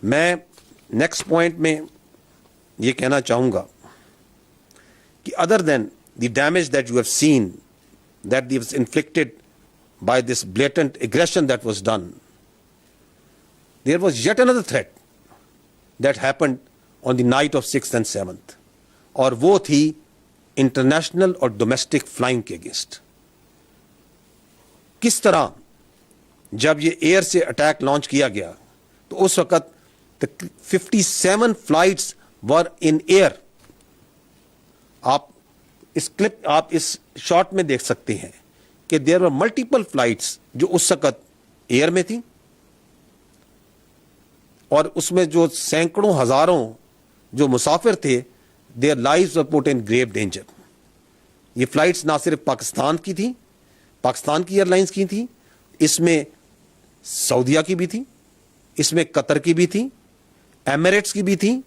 میں next point میں یہ کہنا چاہوں گا کہ other than the damage that you have seen that the was inflicted by this blatant aggression that was done, there was yet another threat that happened on the night of 6th and 7th, اور وہ تھی international اور domestic flying کے against. کس طرح جب یہ year سے اٹیک لانچ کیا گیا تو اس وقت 57 فلائٹس ور ان ایئر. آپ اس شارٹ میں دیکھ سکتے ہیں کہ دیر ور ملٹیپل فلائٹس جو اس وقت ایئر میں تھیں, اور اس میں جو سینکڑوں ہزاروں جو مسافر تھے, their lives were put in grave danger. یہ فلائٹس نہ صرف پاکستان کی تھیں, پاکستان کی ایئر لائنس کی تھیں, اس میں سعودیہ کی بھی تھیں, اس میں قطر کی بھی تھیں, ایمریٹس کی بھی تھیں,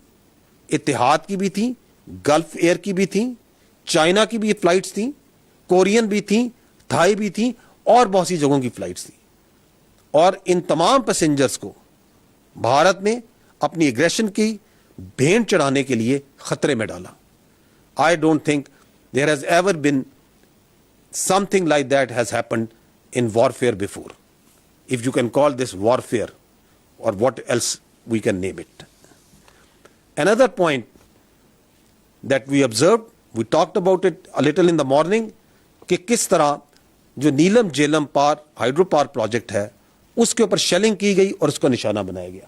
اتحاد کی بھی تھیں, گلف ایئر کی بھی تھیں, چائنا کی بھی فلائٹس تھیں, کورین بھی تھیں, تھائی بھی تھیں, اور بہت سی جگہوں کی فلائٹس تھیں. اور ان تمام پیسنجرز کو بھارت نے اپنی ایگریشن کی بھینٹ چڑھانے کے لیے خطرے میں ڈالا. I don't think there has ever been some thing like that has happened in warfare before, if you can call this warfare or what else we can name it. Another point that we observed, we talked about it a little in the morning, کہ کس طرح جو نیلم Jhelum hydro power project ہے اس کے اوپر shelling کی گئی اور اس کو نشانہ بنایا گیا.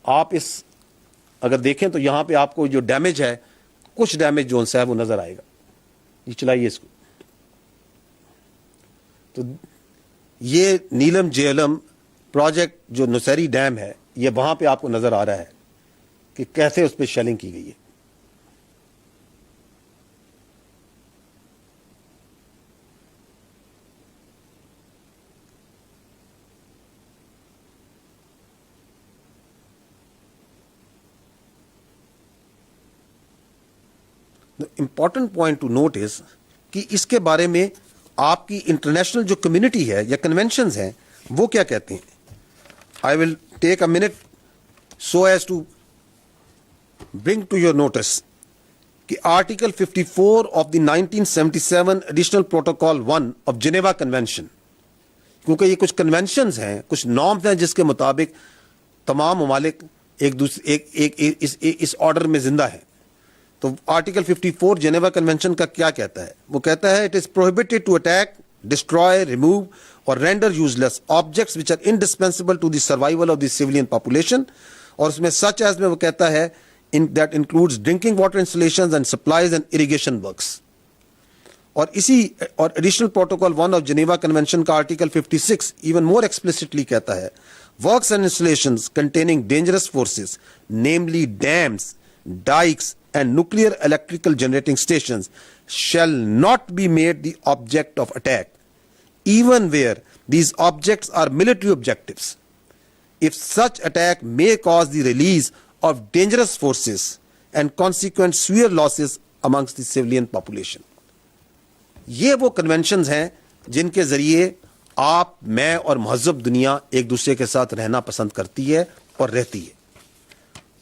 آپ اس اگر دیکھیں تو یہاں پہ آپ کو جو ڈیمیج ہے, کچھ ڈیمیج جو ہے وہ نظر آئے گا. یہ چلائیے اس کو. تو یہ نیلم جیلم پروجیکٹ جو نوسیری ڈیم ہے, یہ وہاں پہ آپ کو نظر آ رہا ہے کہ کیسے اس پہ شیلنگ کی گئی ہے. امپورٹنٹ پوائنٹ ٹو نوٹ از کہ اس کے بارے میں آپ کی انٹرنیشنل جو کمیونٹی ہے یا کنونشنز ہیں وہ کیا کہتے ہیں. I will take a minute so as to bring to your notice کہ article 54 of the 1977 additional protocol 1 of Geneva convention, کیونکہ یہ کچھ کنونشنز ہیں, کچھ نارمز ہیں جس کے مطابق تمام ممالک ایک دوسرے اس آرڈر میں زندہ ہیں. تو آرٹیکل 54 جنیوا کنونشن کا کیا کہتا ہے؟ وہ کہتا ہے it is prohibited to attack, destroy, remove اور render useless objects which are indispensable to the survival of the civilian population. اور اس میں سچ ایز میں وہ کہتا ہے that includes drinking water installations and supplies and irrigation works. اور اسی اور additional protocol 1 of Geneva convention کا آرٹیکل 56 ایون مور ایکسپلسٹلی کہتا ہے works and installations containing dangerous forces namely dams, ڈائکس and nuclear electrical generating stations shall not be made the object of attack, even where these objects are military objectives, if such attack may cause the release of dangerous forces and consequent severe losses amongst the civilian population. یہ وہ conventions ہیں جن کے ذریعے آپ, میں اور مہذب دنیا ایک دوسرے کے ساتھ رہنا پسند کرتی ہے اور رہتی ہے.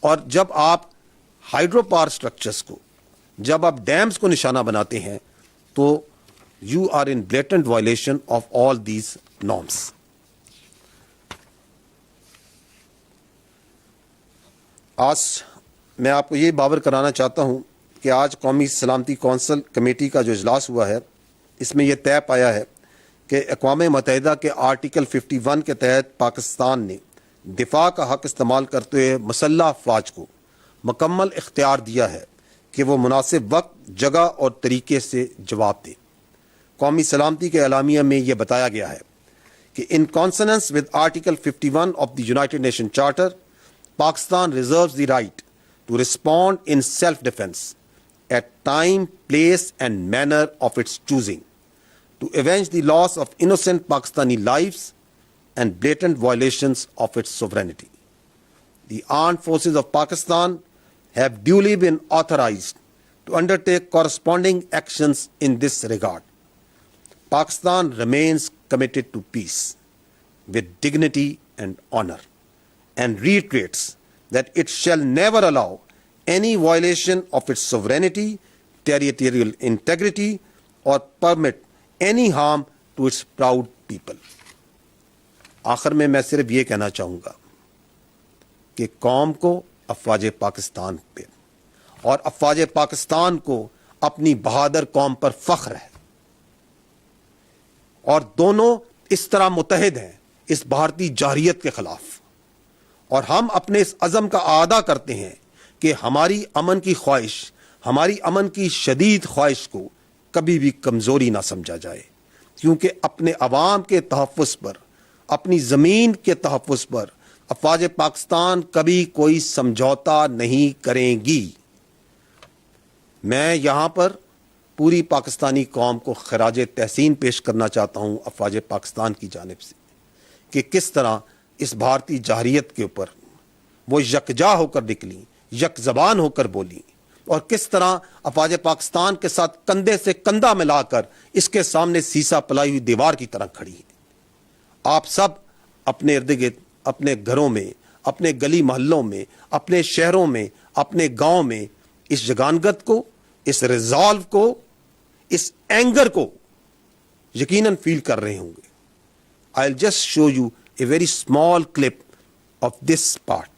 اور جب آپ ہائیڈرو پاور اسٹرکچرس کو, جب آپ ڈیمز کو نشانہ بناتے ہیں تو you are in blatant violation of all these norms. آج میں آپ کو یہ باور کرانا چاہتا ہوں کہ آج قومی سلامتی کونسل کمیٹی کا جو اجلاس ہوا ہے اس میں یہ طے پایا ہے کہ اقوام متحدہ کے آرٹیکل 51 کے تحت پاکستان نے دفاع کا حق استعمال کرتے ہوئے مسلح افواج کو مکمل اختیار دیا ہے کہ وہ مناسب وقت, جگہ اور طریقے سے جواب دے. قومی سلامتی کے اعلامیہ میں یہ بتایا گیا ہے کہ in consonance with article 51 of the United Nation charter, Pakistan reserves the right to respond in self defence at time, place and manner of its choosing to avenge the loss of innocent Pakistani lives and blatant violations of its sovereignty. The armed forces of Pakistan have duly been authorized to undertake corresponding actions in this regard. Pakistan remains committed to peace with dignity and honor and reiterates that it shall never allow any violation of its sovereignty, territorial integrity, or permit any harm to its proud people. آخر میں صرف یہ کہنا چاہوں گا کہ قوم کو افواج پاکستان پہ اور افواج پاکستان کو اپنی بہادر قوم پر فخر ہے، اور دونوں اس طرح متحد ہیں اس بھارتی جارحیت کے خلاف، اور ہم اپنے اس عزم کا اعادہ کرتے ہیں کہ ہماری امن کی خواہش، ہماری امن کی شدید خواہش کو کبھی بھی کمزوری نہ سمجھا جائے، کیونکہ اپنے عوام کے تحفظ پر، اپنی زمین کے تحفظ پر افواج پاکستان کبھی کوئی سمجھوتا نہیں کریں گی۔ میں یہاں پر پوری پاکستانی قوم کو خراج تحسین پیش کرنا چاہتا ہوں افواج پاکستان کی جانب سے کہ کس طرح اس بھارتی جارحیت کے اوپر وہ یکجا ہو کر نکلی، یک زبان ہو کر بولی، اور کس طرح افواج پاکستان کے ساتھ کندھے سے کندھا ملا کر اس کے سامنے سیسا پلائی ہوئی دیوار کی طرح کھڑی ہے۔ آپ سب اپنے ارد گرد، اپنے گھروں میں، اپنے گلی محلوں میں، اپنے شہروں میں، اپنے گاؤں میں اس جگانگت کو، اس ریزالو کو، اس اینگر کو یقیناً فیل کر رہے ہوں گے۔ I'll just show you a very small clip of this part.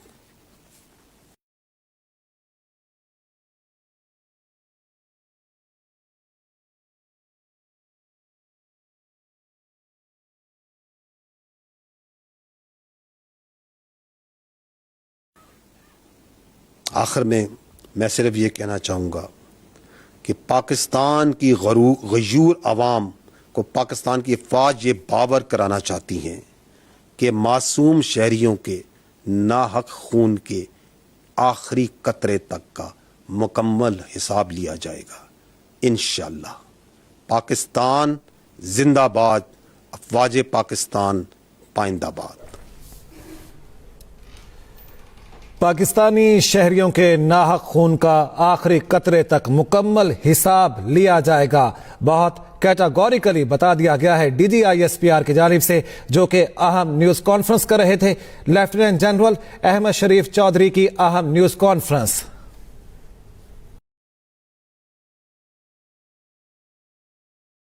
آخر میں صرف یہ کہنا چاہوں گا کہ پاکستان کی غیور عوام کو پاکستان کی افواج یہ باور کرانا چاہتی ہیں کہ معصوم شہریوں کے ناحق خون کے آخری قطرے تک کا مکمل حساب لیا جائے گا انشاءاللہ۔ پاکستان زندہ باد، افواج پاکستان پائندہ باد۔ پاکستانی شہریوں کے ناحق خون کا آخری قطرے تک مکمل حساب لیا جائے گا، بہت کیٹاگوریکلی بتا دیا گیا ہے D G I S P R کی جانب سے، جو کہ اہم نیوز کانفرنس کر رہے تھے۔ لیفٹیننٹ جنرل احمد شریف چودھری کی اہم نیوز کانفرنس۔